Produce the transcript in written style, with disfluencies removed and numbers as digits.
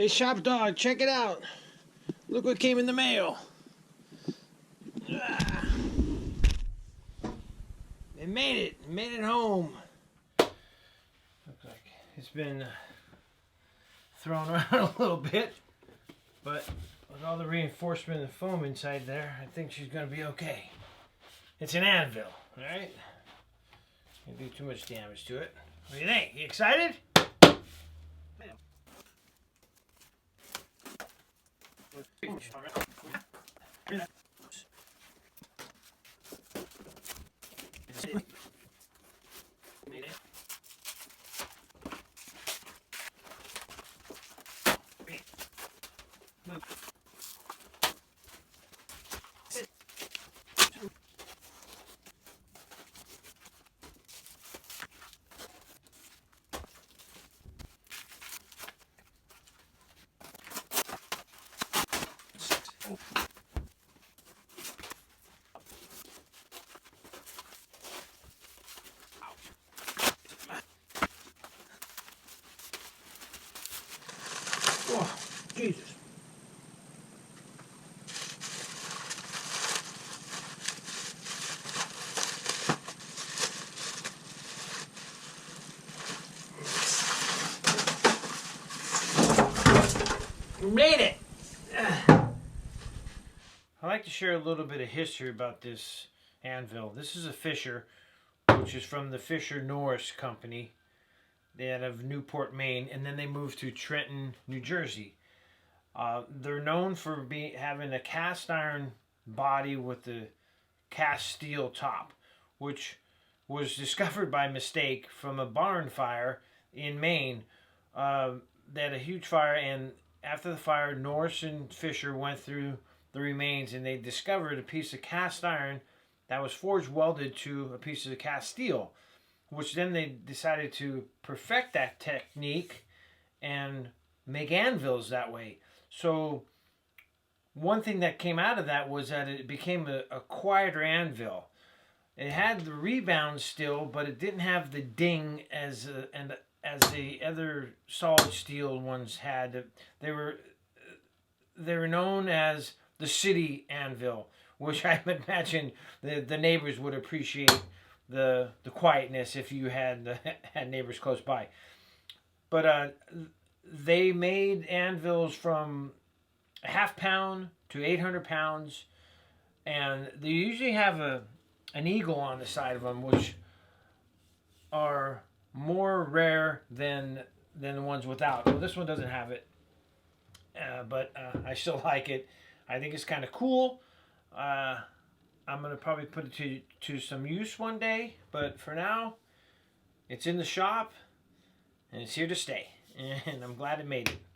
Hey, Shop Dog, check it out. Look what came in the mail. They made it. Made it home. Looks like it's been thrown around a little bit, but with all the reinforcement and the foam inside there, I think she's going to be okay. It's an anvil, all right? Can't do too much damage to it. What do you think? You excited? Oh, Jesus. We made it! I'd like to share a little bit of history about this anvil. This is a Fisher, which is from the Fisher Norris company. They out of Newport, Maine, and then they moved to Trenton, New Jersey. They're known for having a cast iron body with the cast steel top, which was discovered by mistake from a barn fire in Maine. They had a huge fire, and after the fire, Norris and Fisher went through the remains, and they discovered a piece of cast iron that was forged welded to a piece of cast steel, which then they decided to perfect that technique and make anvils that way. So one thing that came out of that was that it became a quieter anvil. It had the rebound still, but it didn't have the ding as the other solid steel ones had. They were known as the city anvil, which I imagine the neighbors would appreciate the quietness if you had neighbors close by. But they made anvils from a ½ pound to 800 pounds, and they usually have an eagle on the side of them, which are more rare than the ones without. Well, this one doesn't have it, but I still like it. I think it's kind of cool. I'm going to probably put it to some use one day, but for now, it's in the shop, and it's here to stay, and I'm glad it made it.